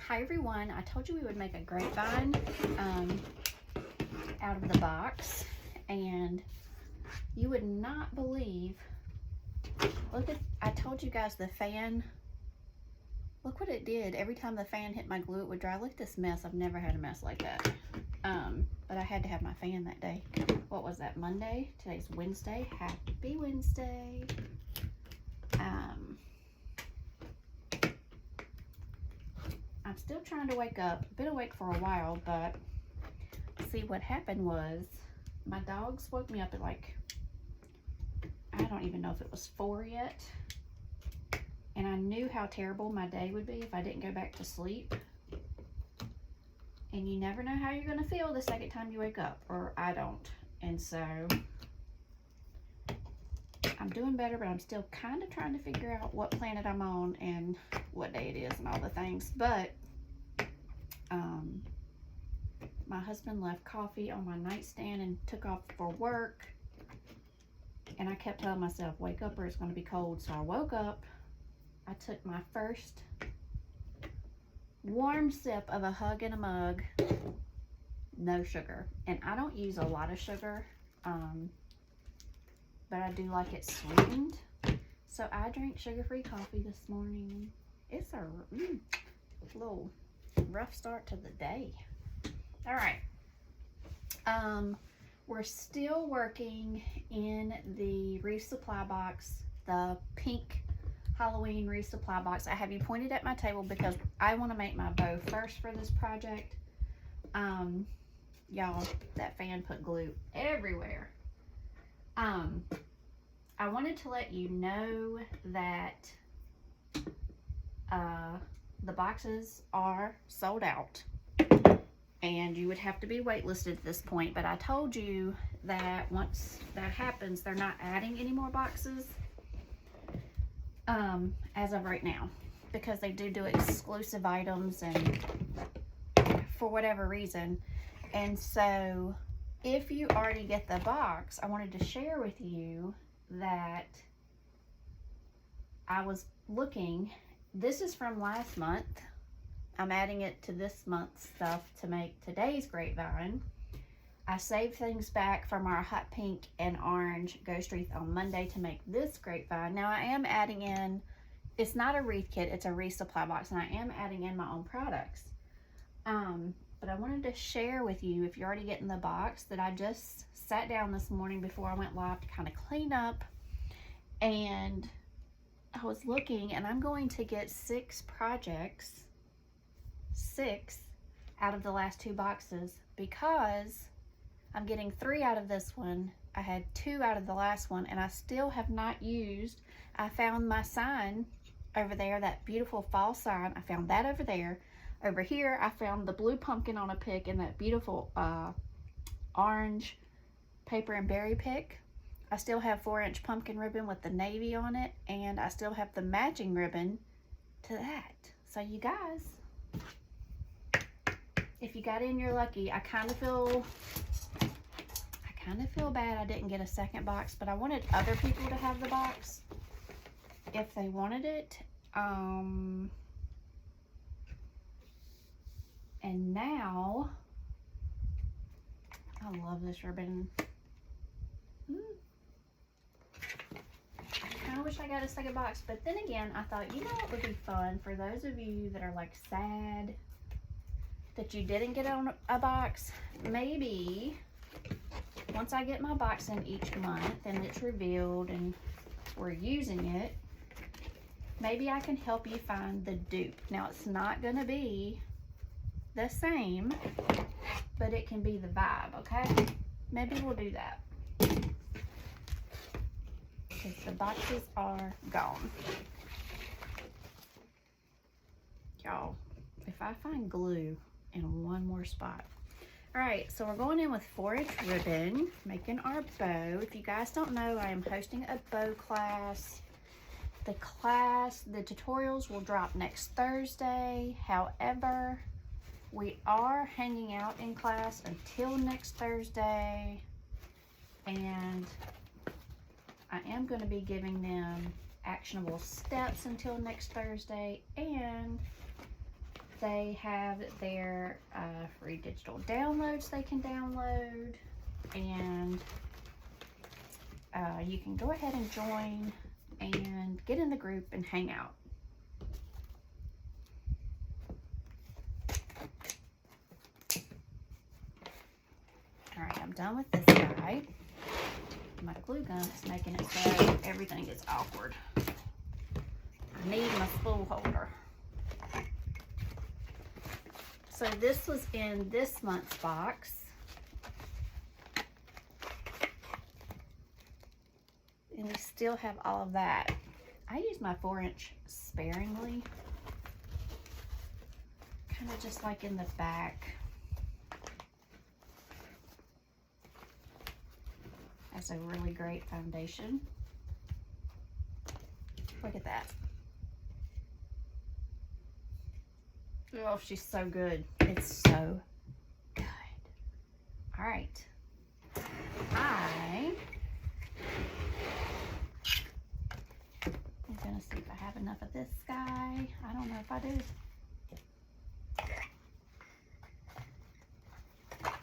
Hi everyone, I told you we would make a grapevine out of the box, and you would not believe, look at, I told you guys the fan, look what it did. Every time the fan hit my glue it would dry. Look at this mess. I've never had a mess like that. But I had to have my fan that day. What was that, Monday? Today's Wednesday. Happy Wednesday. I'm still trying to wake up. Been awake for a while, but see, what happened was my dogs woke me up at like, I don't even know if it was 4 yet. And I knew how terrible my day would be if I didn't go back to sleep. And you never know how you're going to feel the second time you wake up, or I don't. And so I'm doing better, but I'm still kind of trying to figure out what planet I'm on and what day it is and all the things. But my husband left coffee on my nightstand and took off for work. And I kept telling myself, wake up or it's going to be cold. So I woke up. I took my first warm sip of a hug in a mug. No sugar. And I don't use a lot of sugar. But I do like it sweetened. So I drank sugar-free coffee this morning. It's a little rough start to the day. All right. We're still working in the resupply box, the pink Halloween resupply box. I have you pointed at my table because I want to make my bow first for this project. Y'all, that fan put glue everywhere. I wanted to let you know that the boxes are sold out, and you would have to be waitlisted at this point, but I told you that once that happens, they're not adding any more boxes as of right now, because they do exclusive items and for whatever reason. And so if you already get the box, I wanted to share with you that I was looking. This is from last month. I'm adding it to this month's stuff to make today's grapevine. I saved things back from our hot pink and orange ghost wreath on Monday to make this grapevine. Now I am adding in, it's not a wreath kit, it's a resupply box, and I am adding in my own products. But I wanted to share with you, if you're already getting the box, that I just sat down this morning before I went live to kind of clean up, and I was looking, and I'm going to get 6 projects, 6 out of the last 2 boxes, because I'm getting 3 out of this one. I had 2 out of the last one, and I still have not used. I found my sign over there, that beautiful fall sign. I found that over there. Over here, I found the blue pumpkin on a pick and that beautiful orange paper and berry pick. I still have 4-inch pumpkin ribbon with the navy on it, and I still have the matching ribbon to that. So you guys, if you got in, you're lucky. I kind of feel bad I didn't get a second box, but I wanted other people to have the box if they wanted it. And now, I love this ribbon. I kind of wish I got a second box, but then again, I thought, you know what would be fun for those of you that are like sad that you didn't get on a box? Maybe once I get my box in each month and it's revealed and we're using it, maybe I can help you find the dupe. Now, it's not going to be the same, but it can be the vibe, okay? Maybe we'll do that, because the boxes are gone. Y'all, if I find glue in one more spot. All right, so we're going in with 4-inch ribbon, making our bow. If you guys don't know, I am hosting a bow class. The tutorials will drop next Thursday. However, we are hanging out in class until next Thursday, and I am going to be giving them actionable steps until next Thursday, and They have their free digital downloads they can download, and you can go ahead and join and get in the group and hang out. All right, I'm done with this guy. My glue gun is making it so everything is awkward. I need my spool holder. So this was in this month's box. And we still have all of that. I use my 4-inch sparingly. Kind of just like in the back. That's a really great foundation. Look at that. Oh, she's so good. It's so good. All right. I'm gonna see if I have enough of this guy. I don't know if I do.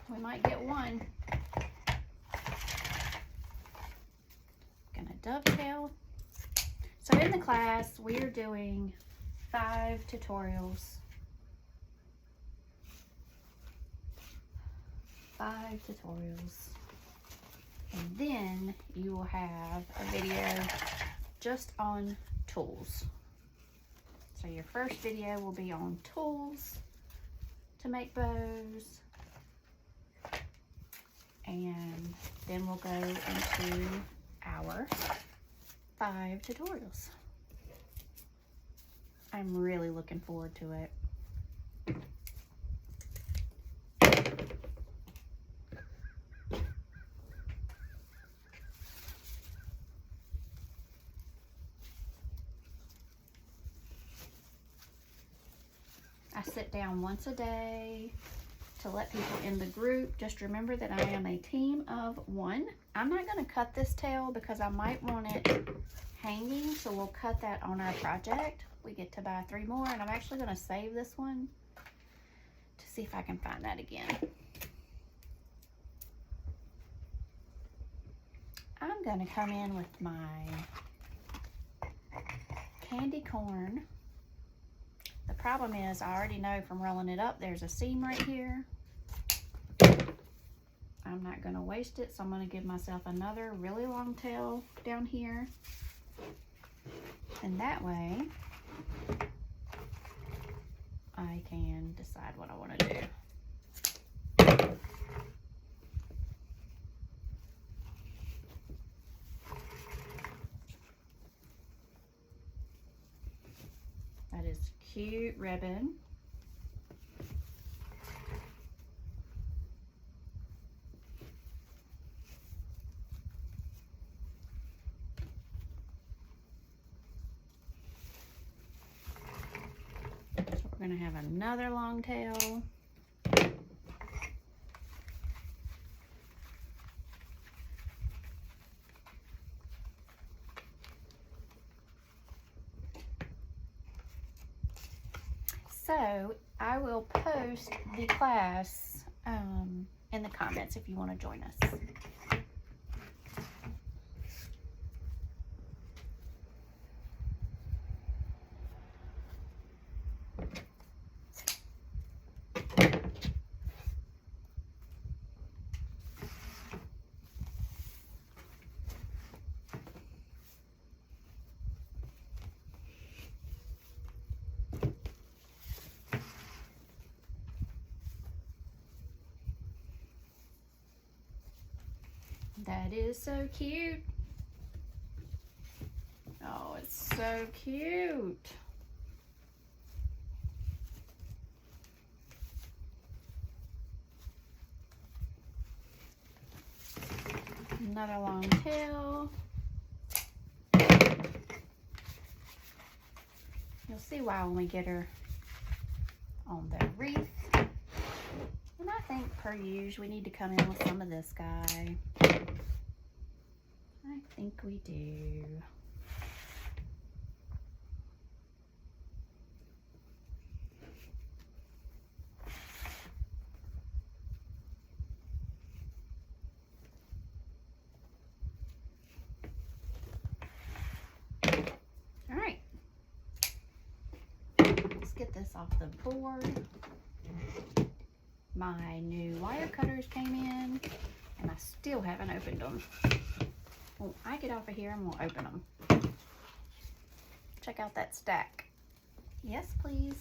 We might get one. Gonna dovetail. So in the class, we are doing 5 tutorials. 5 tutorials. And then you will have a video just on tools. So your first video will be on tools to make bows. And then we'll go into our 5 tutorials. I'm really looking forward to it. I sit down once a day to let people in the group just remember that I am a team of 1. I'm not going to cut this tail because I might want it hanging, so we'll cut that on our project. We get to buy 3 more, and I'm actually going to save this one to see if I can find that again. I'm going to come in with my candy corn. The problem is I already know from rolling it up there's a seam right here. I'm not going to waste it, so I'm going to give myself another really long tail down here. And that way I can decide what I want to do. That is cute ribbon. So we're going to have another long tail. So I will post the class in the comments if you want to join us. That is so cute. Oh, it's so cute. Another long tail. You'll see why when we get her on the wreath. And I think per usual we need to come in with some of this guy. I think we do. get this off the board. My new wire cutters came in and I still haven't opened them. When I get off of here, I'm gonna open them. Check out that stack. Yes, please.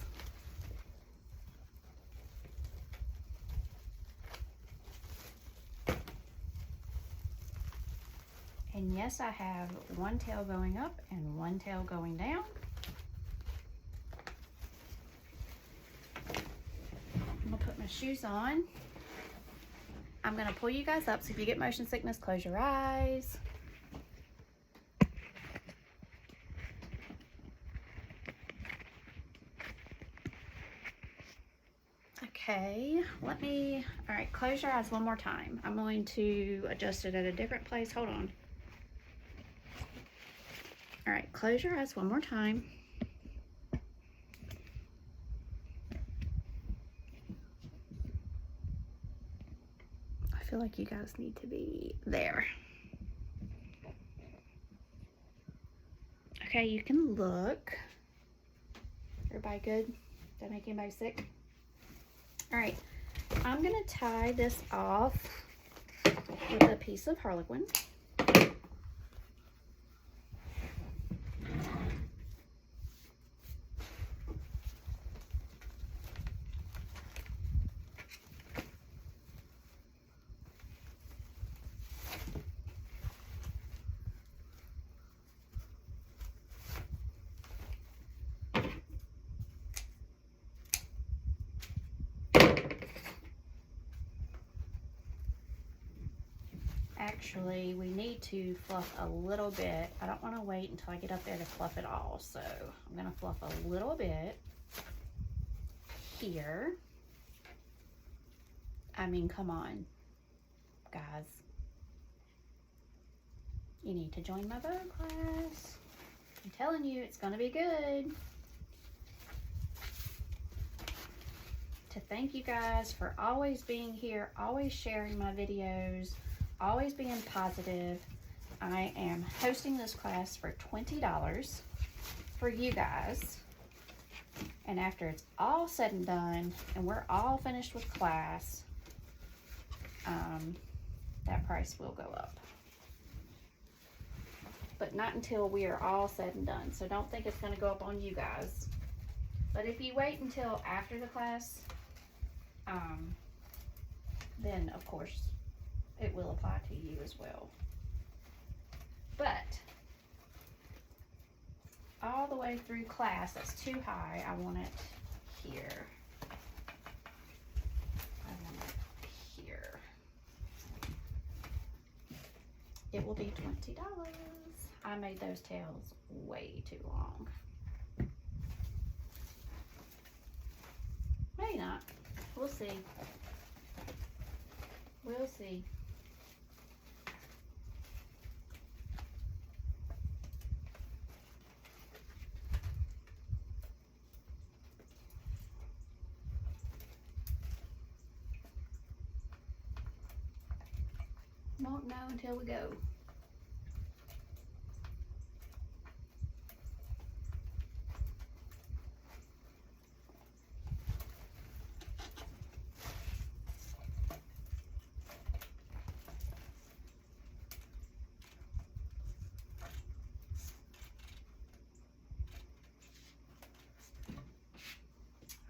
And yes, I have one tail going up and one tail going down. I'm gonna put my shoes on. I'm gonna pull you guys up, so if you get motion sickness, close your eyes. Okay, all right, close your eyes one more time. I'm going to adjust it at a different place. Hold on. All right, close your eyes one more time. I feel like you guys need to be there. Okay, you can look. Everybody good? Did that make anybody sick? All right, I'm gonna tie this off with a piece of Harlequin. Actually, we need to fluff a little bit. I don't want to wait until I get up there to fluff it all, so I'm going to fluff a little bit here. I mean, come on, guys. You need to join my bow class. I'm telling you, it's going to be good. To thank you guys for always being here, always sharing my videos, always being positive. I am hosting this class for $20 for you guys. And after it's all said and done and we're all finished with class, that price will go up. But not until we are all said and done. So don't think it's going to go up on you guys. But if you wait until after the class, then of course it will apply to you as well. But all the way through class, that's too high. I want it here. I want it here. It will be $20. I made those tails way too long. Maybe not. We'll see. We'll see. Won't know until we go.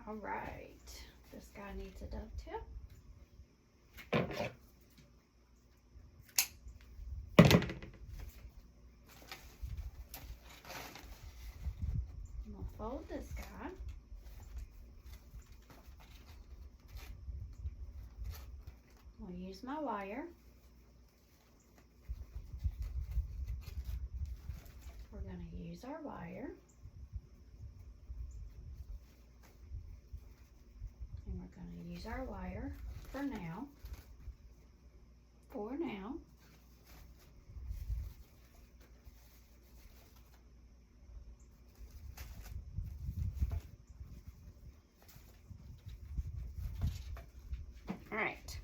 All right, this guy needs a dovetail. I'm gonna fold this guy. I'll use my wire. We're gonna use our wire. And we're going to use our wire for now. All right.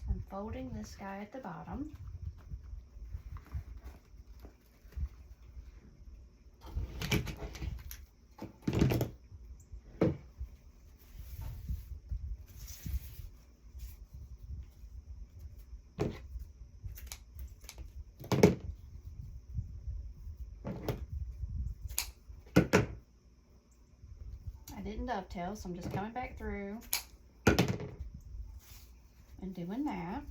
I'm folding this guy at the bottom. I didn't dovetail, so I'm just coming back through and doing that.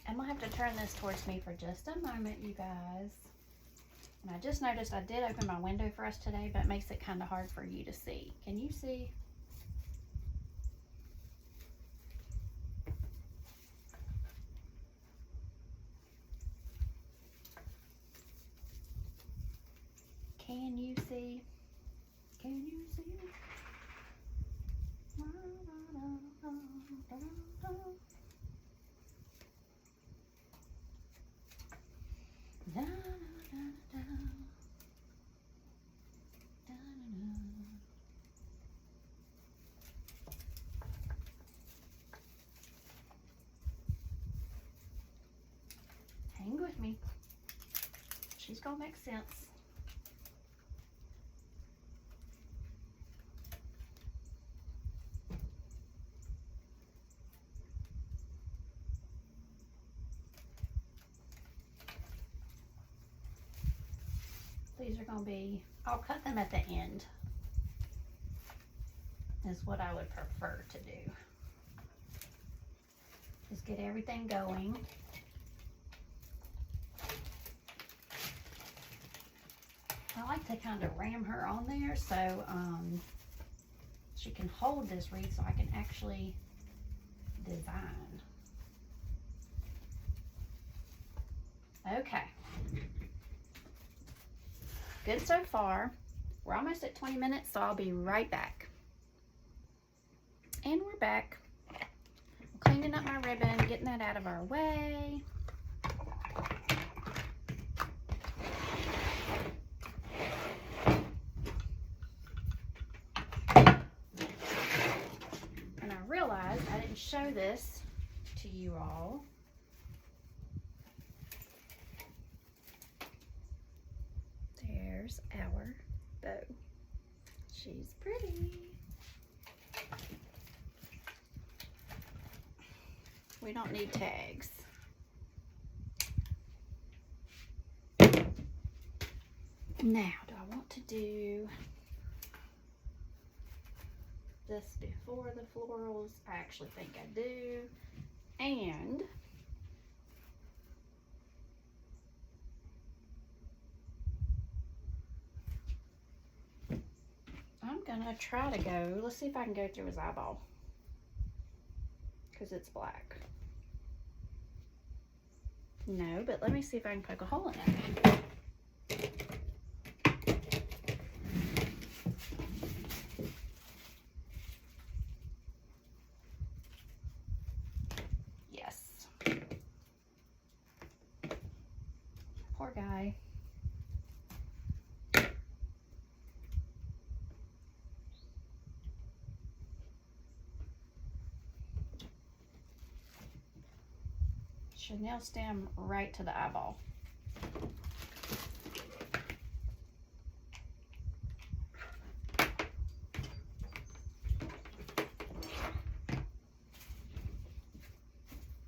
I'm gonna have to turn this towards me for just a moment, you guys. And I just noticed I did open my window for us today, but it makes it kind of hard for you to see. Can you see? Can you see? Can you see? Hang with me. She's gonna make sense. These are going to be, I'll cut them at the end, is what I would prefer to do. Just get everything going. I like to kind of ram her on there so she can hold this wreath so I can actually design. Okay. Good so far. We're almost at 20 minutes, so I'll be right back. And we're back. Cleaning up my ribbon, getting that out of our way. And I realized I didn't show this to you all. There's our bow. She's pretty. We don't need tags. Now, do I want to do this before the florals? I actually think I do. And I'm gonna try to go, let's see if I can go through his eyeball, because it's black. No, but let me see if I can poke a hole in it. Yes. Poor guy. Should nail stem right to the eyeball.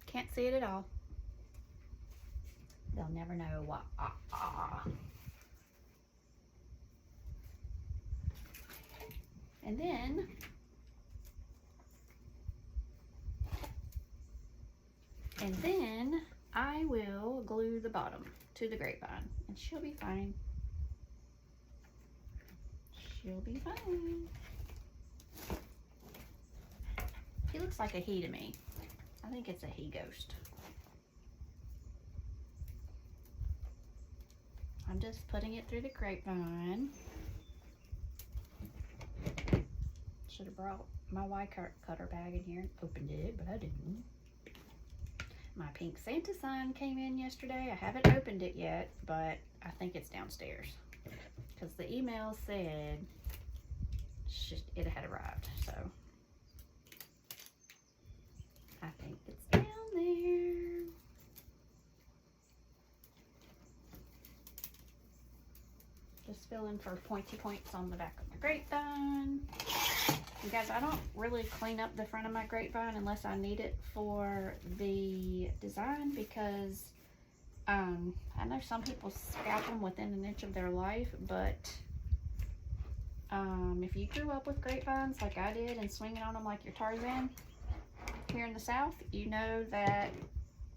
Can't see it at all. They'll never know what. And then I will glue the bottom to the grapevine, and she'll be fine. She'll be fine. He looks like a he to me. I think it's a he ghost. I'm just putting it through the grapevine. Should have brought my wire cutter bag in here and opened it, but I didn't. My pink Santa sign came in yesterday. I haven't opened it yet, but I think it's downstairs because the email said it had arrived. So I think it's down there. Just filling for pointy points on the back of the grapevine. You guys, I don't really clean up the front of my grapevine unless I need it for the design because I know some people scalp them within an inch of their life, but if you grew up with grapevines like I did and swinging on them like your Tarzan here in the South, you know that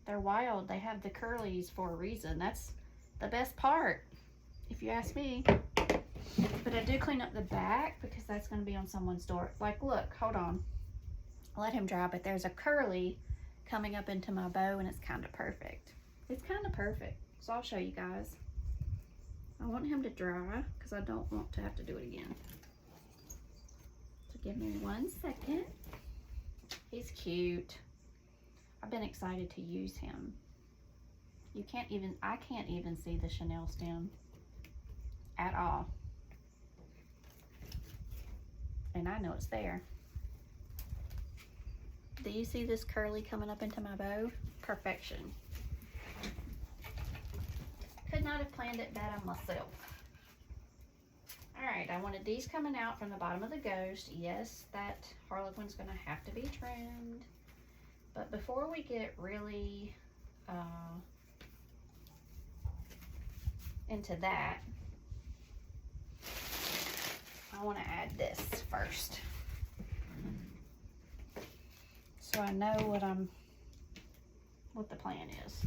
they're wild. They have the curlies for a reason. That's the best part, if you ask me. But I do clean up the back because that's going to be on someone's door. Like, look, hold on. I'll let him dry, but there's a curly coming up into my bow, and it's kind of perfect. It's kind of perfect. So I'll show you guys. I want him to dry because I don't want to have to do it again. So give me 1 second. He's cute. I've been excited to use him. I can't even see the chenille stem at all. And I know it's there. Do you see this curly coming up into my bow? Perfection. Could not have planned it better myself. All right, I wanted these coming out from the bottom of the ghost. Yes, that harlequin's gonna have to be trimmed. But before we get really into that, I want to add this first, so I know what the plan is.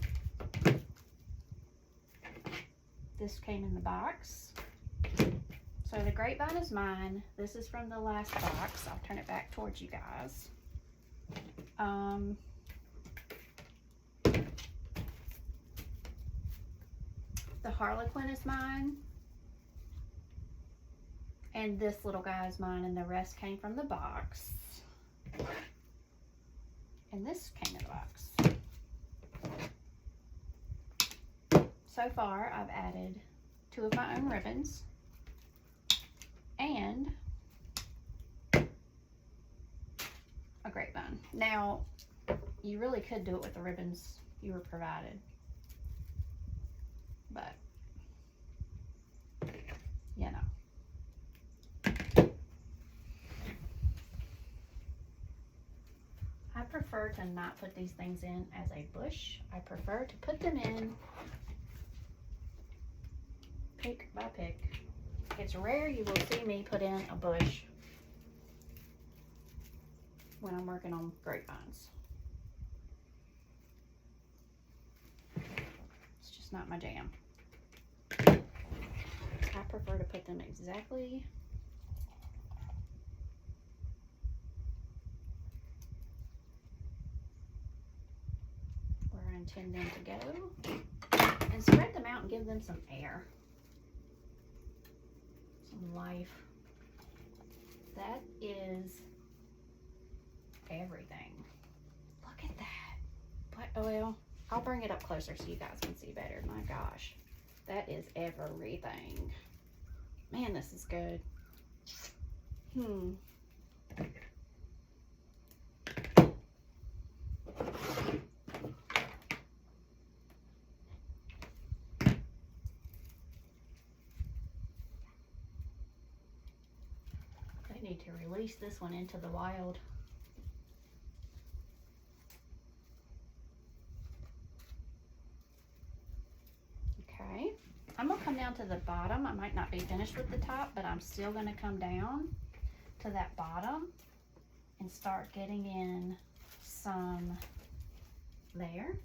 This came in the box. So the grapevine is mine. This is from the last box. I'll turn it back towards you guys. The harlequin is mine. And this little guy is mine, and the rest came from the box. And this came in the box. So far, I've added 2 of my own ribbons and a grapevine. Now, you really could do it with the ribbons you were provided, but you know. I prefer to not put these things in as a bush. I prefer to put them in pick by pick. It's rare you will see me put in a bush when I'm working on grapevines. It's just not my jam. I prefer to put them exactly where I intend them to go, and spread them out and give them some air, some life. That is everything. Look at that. But, well, I'll bring it up closer so you guys can see better. My gosh, that is everything. Man, this is good. I need to release this one into the wild. Okay, I'm gonna come down to the bottom. I might not be finished with the top, but I'm still gonna come down to that bottom and start getting in some there.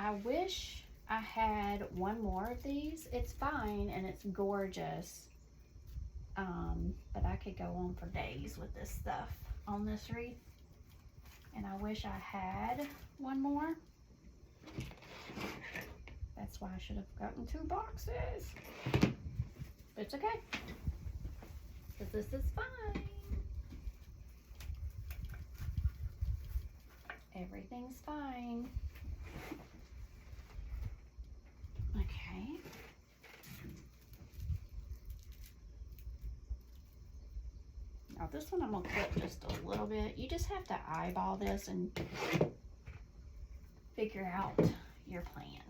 I wish I had one more of these. It's fine and it's gorgeous. But I could go on for days with this stuff on this wreath. And I wish I had one more. That's why I should have gotten 2 boxes. But it's okay, because this is fine. Everything's fine. Okay. Now this one I'm gonna clip just a little bit. You just have to eyeball this and figure out your plan.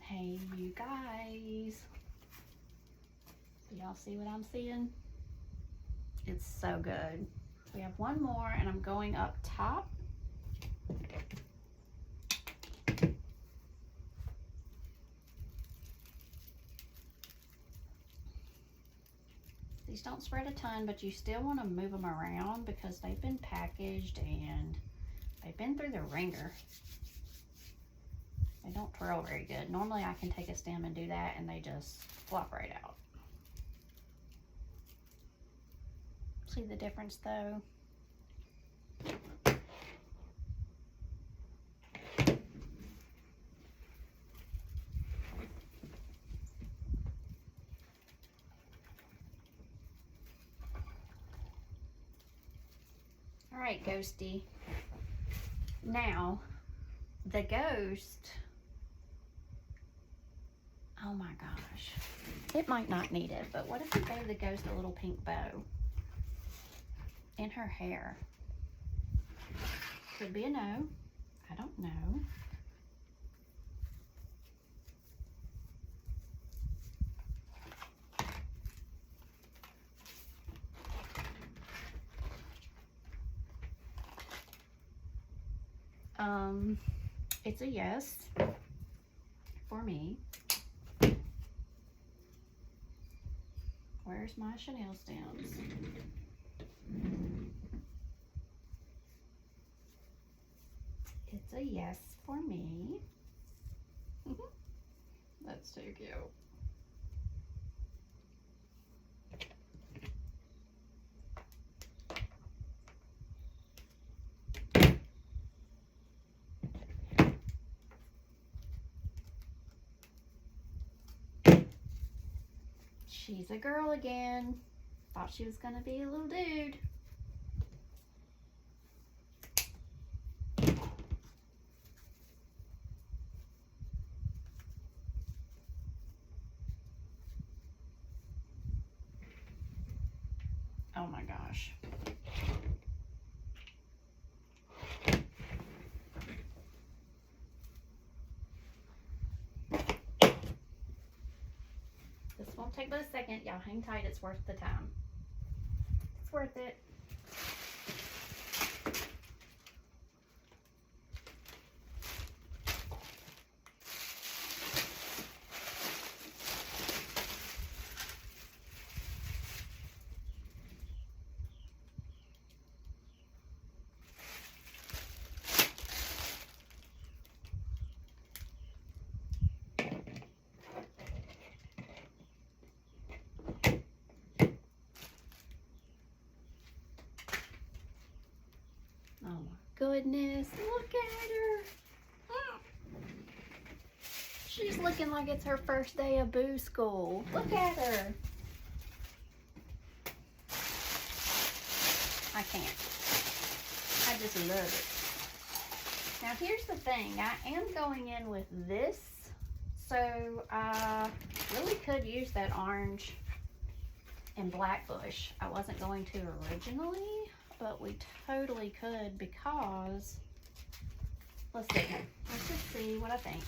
Hey, you guys. Do y'all see what I'm seeing? It's so good. We have one more, and I'm going up top. These don't spread a ton, but you still want to move them around because they've been packaged and they've been through the ringer. They don't twirl very good. Normally I can take a stem and do that and they just flop right out. See the difference though? All right, Ghosty. Now, the ghost, oh my gosh. It might not need it, but what if we gave the ghost a little pink bow in her hair? Could be a no. I don't know. It's a yes for me. Where's my Chanel stems? It's a yes for me. That's too cute. She's a girl again. Thought she was gonna be a little dude. Oh my gosh. This won't take but a second. Y'all hang tight. It's worth the time. It's worth it. Oh my goodness, look at her. She's looking like it's her first day of boo school. Look at her. I can't. I just love it. Now here's the thing. I am going in with this, so I really could use that orange and black bush. I wasn't going to originally, but we totally could because, let's see, let's just see what I think.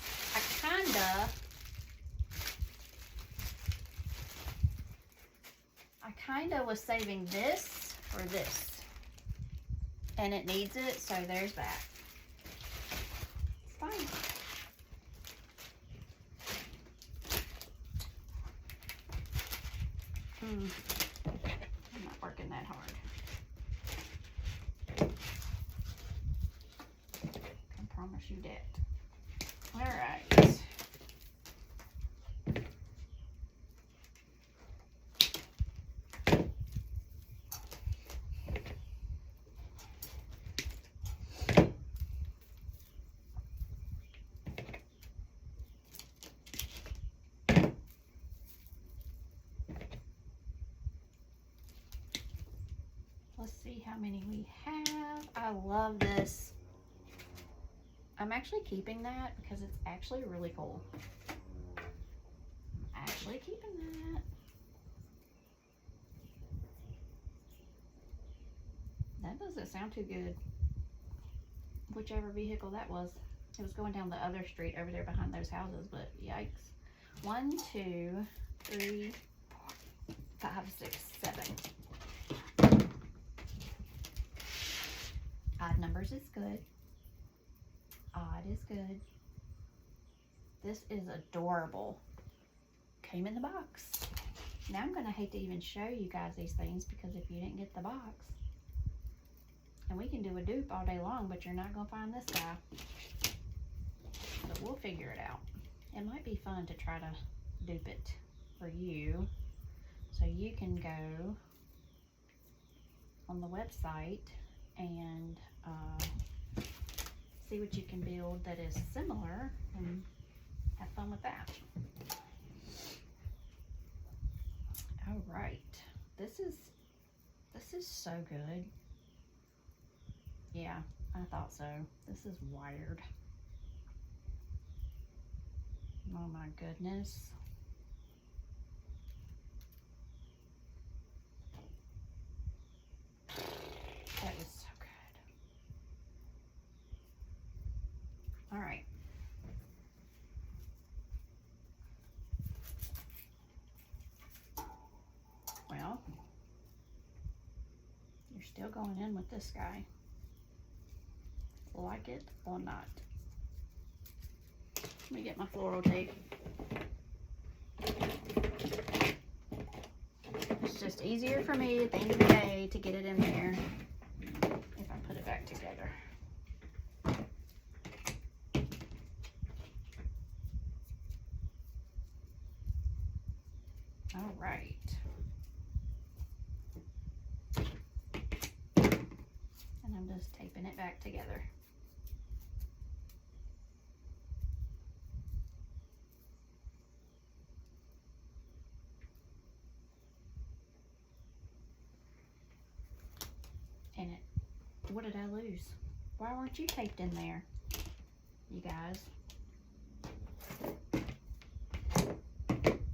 I kinda was saving this for this, and it needs it, so there's that. It's fine. I'm not working that hard. I promise you that. All right. Let's see how many we have. I love this. I'm actually keeping that because it's actually really cool. Actually keeping that. That doesn't sound too good. Whichever vehicle that was. It was going down the other street over there behind those houses, but yikes. 1, 2, 3, 4, 5, 6, 7. Odd numbers is good. Odd is good. This is adorable. Came in the box. Now I'm going to hate to even show you guys these things because if you didn't get the box, and we can do a dupe all day long, but you're not going to find this guy. But we'll figure it out. It might be fun to try to dupe it for you. So you can go on the website and see what you can build that is similar and have fun with that. All right, this is so good. Yeah, I thought so. This is wired. Oh my goodness. That is so good. All right. Well, you're still going in with this guy. Like it or not. Let me get my floral tape. It's just easier for me at the end of the day to get it in there if I put it back together. All right. And I'm just taping it back together. And what did I lose? Why weren't you taped in there, you guys?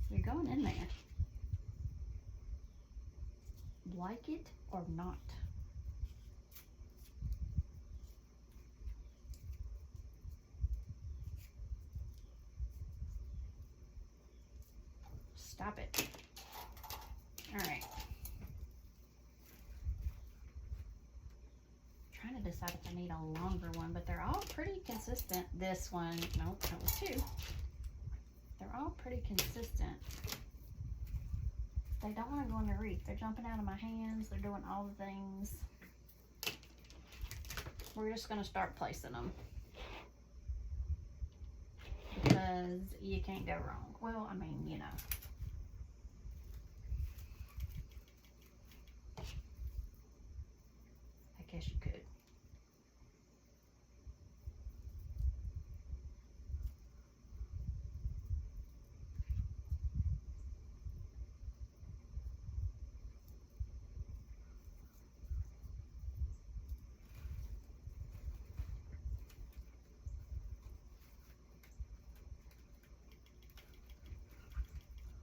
You're going in there. Like it or not. Stop it. All right. Trying to decide if I need a longer one, but they're all pretty consistent. This one, nope, that was 2. They're all pretty consistent. They don't want to go in the wreath. They're jumping out of my hands. They're doing all the things. We're just going to start placing them because you can't go wrong. Well, I mean, you know. I guess you could.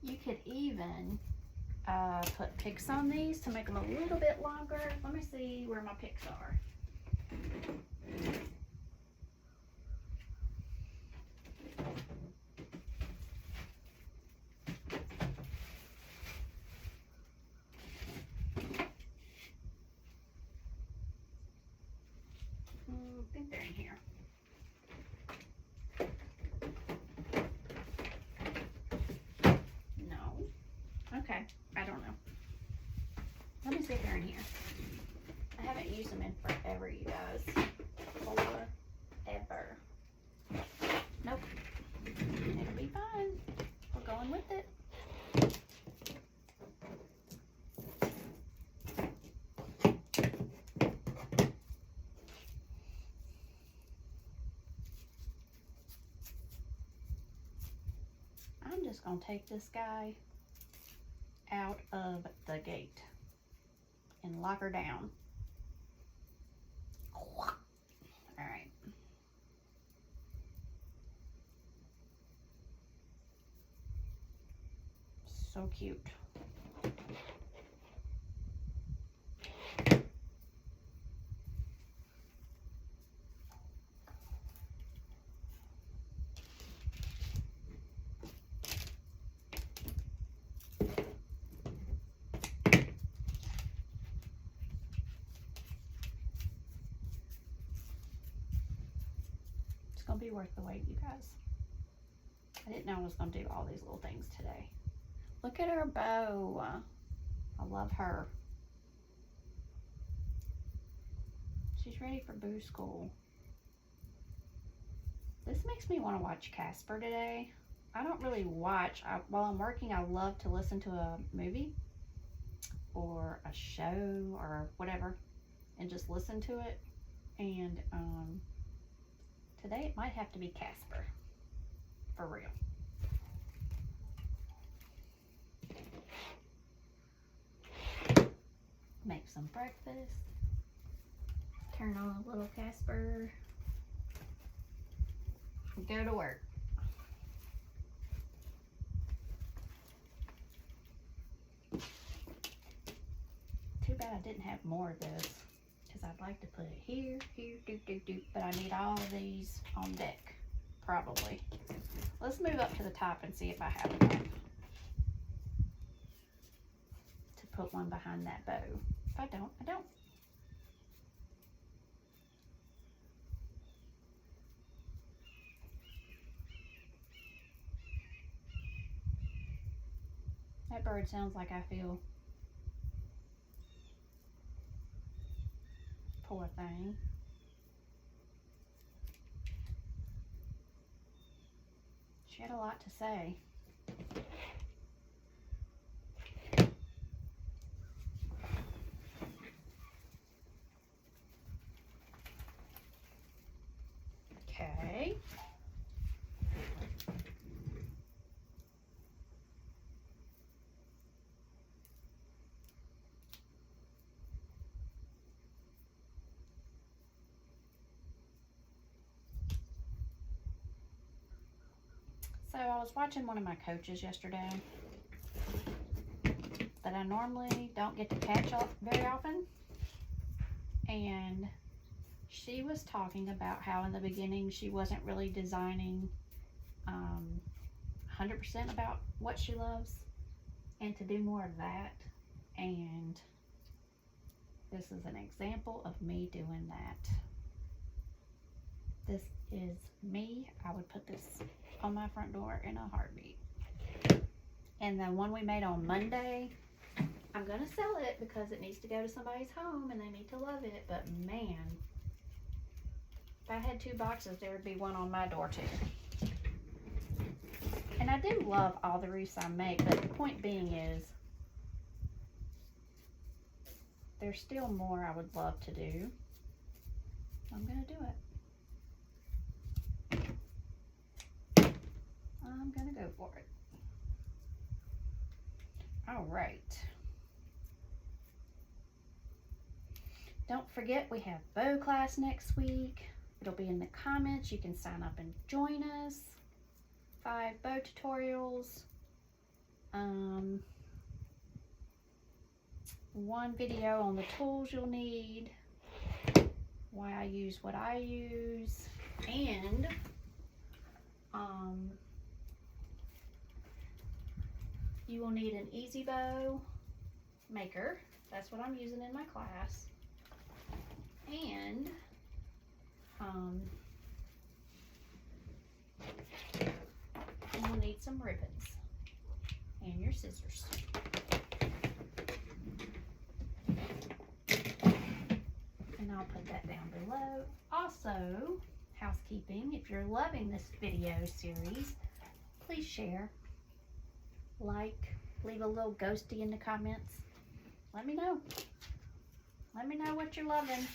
You could even put picks on these to make them a little bit longer. Let me see where my picks are. I think they're in here. No. Okay, I don't know. Let me see if they're in here. I haven't used them in forever, you guys. Forever. Nope. It'll be fine. We're going with it. I'm just going to take this guy out of the gate and lock her down. All right. So cute. It's gonna be worth the wait, you guys. I didn't know I was gonna do all these little things today. Look at her bow. I love her. She's ready for boo school. This makes me want to watch Casper today. I don't really watch. While I'm working, I love to listen to a movie or a show or whatever and just listen to it. And today it might have to be Casper. For real. Make some breakfast. Turn on a little Casper. Go to work. Too bad I didn't have more of this, because I'd like to put it here, but I need all of these on deck, probably. Let's move up to the top and see if I have enough to put one behind that bow. If I don't, I don't. That bird sounds like I feel. Poor thing. She had a lot to say. Okay. So I was watching one of my coaches yesterday that I normally don't get to catch up very often, and she was talking about how in the beginning she wasn't really designing 100% about what she loves, and to do more of that. And this is an example of me doing that. This is me. I would put this on my front door in a heartbeat. And the one we made on Monday, I'm gonna sell it because it needs to go to somebody's home and they need to love it. But man, if I had 2 boxes, there would be one on my door too. And I do love all the wreaths I make, but the point being is there's still more I would love to do. I'm gonna do it. I'm gonna go for it. All right. Don't forget, we have bow class next week. It'll be in the comments. You can sign up and join us. 5 bow tutorials. 1 video on the tools you'll need. Why I use what I use. And you will need an easy bow maker. That's what I'm using in my class. And you'll need some ribbons and your scissors. I'll put that down below. Also, housekeeping, if you're loving this video series, please share, like, leave a little ghosty in the comments. Let me know. Let me know what you're loving.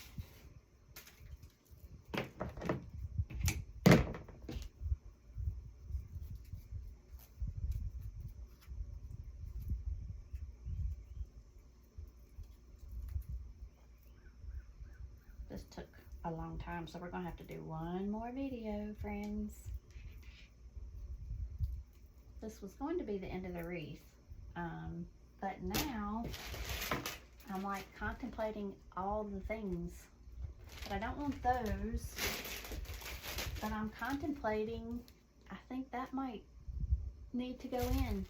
This took a long time, so we're gonna have to do one more video, friends. This was going to be the end of the wreath, but now I'm like contemplating all the things, but I don't want those, but I'm contemplating, I think that might need to go in.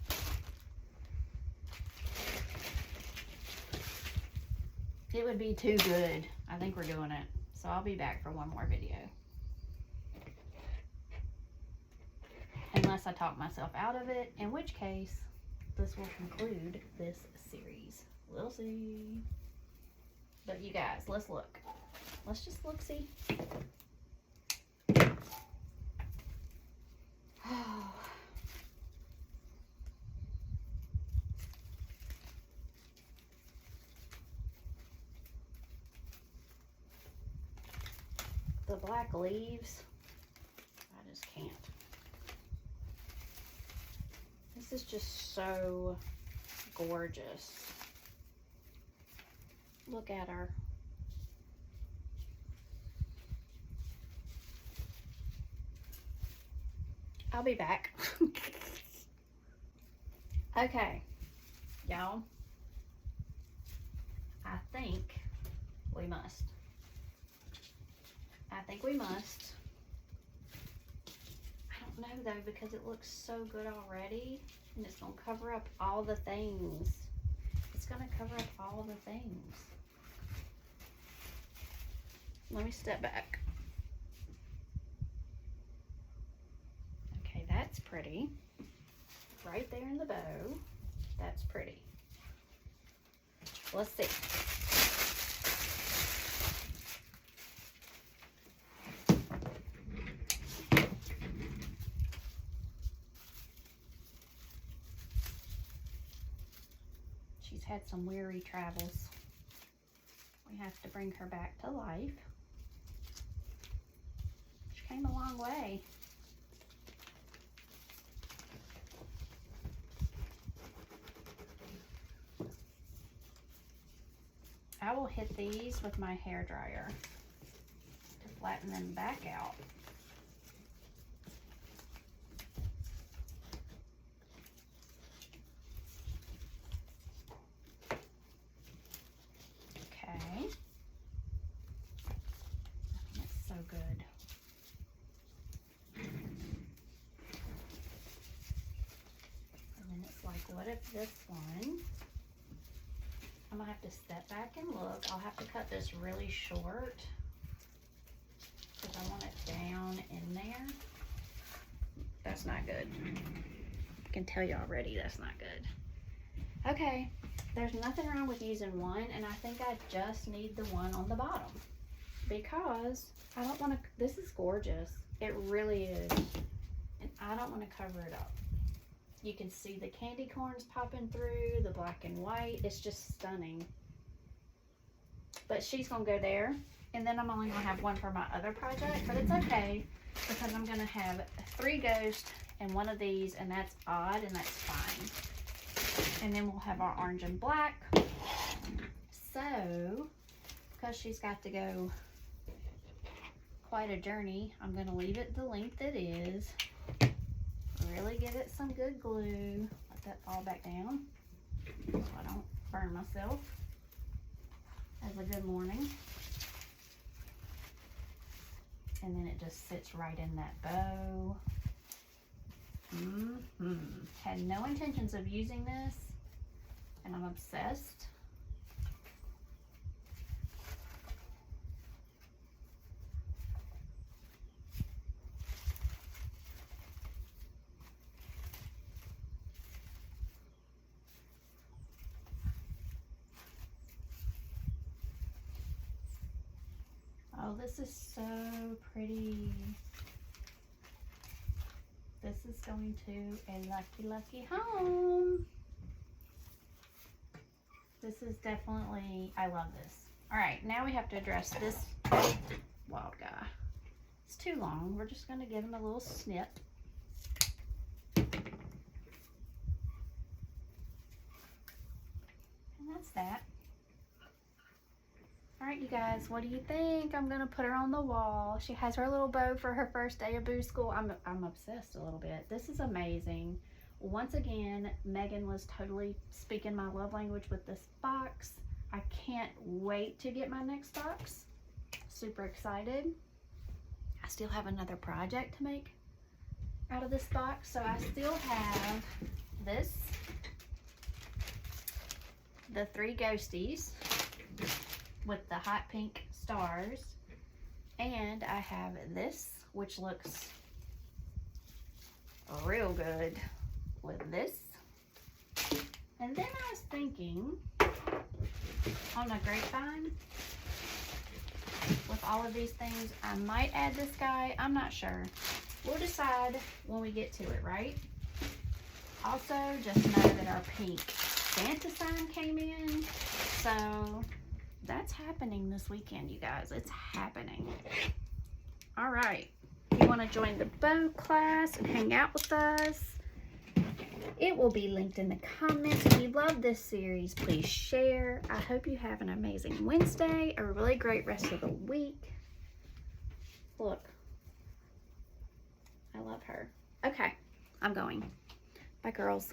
It would be too good. I think we're doing it. So I'll be back for one more video. Unless I talk myself out of it, in which case this will conclude this series. We'll see. But you guys, let's look. Let's just look, see. The black leaves, I just can't. This is just so gorgeous. Look at her. I'll be back. Okay, y'all, I think we must. I think we must. I don't know though, because it looks so good already, and it's gonna cover up all the things. It's gonna cover up all the things. Let me step back. Okay, that's pretty. Right there in the bow. That's pretty. Let's see. She's had some weary travels. We have to bring her back to life. She came a long way. I will hit these with my hair dryer to flatten them back out. Okay. That's so good. And then it's like, what if this one, I'm gonna have to step back and look. I'll have to cut this really short because I want it down in there. That's not good. I can tell you already that's not good. Okay, there's nothing wrong with using one, and I think I just need the one on the bottom because I don't want to, this is gorgeous. It really is. And I don't want to cover it up. You can see the candy corns popping through, the black and white. It's just stunning. But she's gonna go there. And then I'm only gonna have one for my other project, but it's okay because I'm gonna have 3 ghosts and one of these, and that's odd and that's fine. And then we'll have our orange and black. So, because she's got to go quite a journey, I'm gonna leave it the length it is. Really give it some good glue. Let that fall back down so I don't burn myself. As a good morning. And then it just sits right in that bow. Had no intentions of using this, and I'm obsessed. Oh, this is so pretty. This is going to a lucky, lucky home. This is definitely, I love this. All right, now we have to address this wild guy. It's too long. We're just going to give him a little snip. And that's that. All right, you guys, what do you think? I'm going to put her on the wall. She has her little bow for her first day of boo school. I'm obsessed a little bit. This is amazing. Once again, Megan was totally speaking my love language with this box. I can't wait to get my next box. Super excited. I still have another project to make out of this box. So I still have this, the 3 ghosties with the hot pink stars, and I have this, which looks real good with this. And then I was thinking on a Grapevine with all of these things, I might add this guy. I'm not sure. We'll decide when we get to it, right? Also, just know that our pink Santa sign came in, so that's happening this weekend, you guys. It's happening. All right. If you want to join the bow class and hang out with us, it will be linked in the comments. If you love this series, please share. I hope you have an amazing Wednesday, a really great rest of the week. Look. I love her. Okay, I'm going. Bye, girls.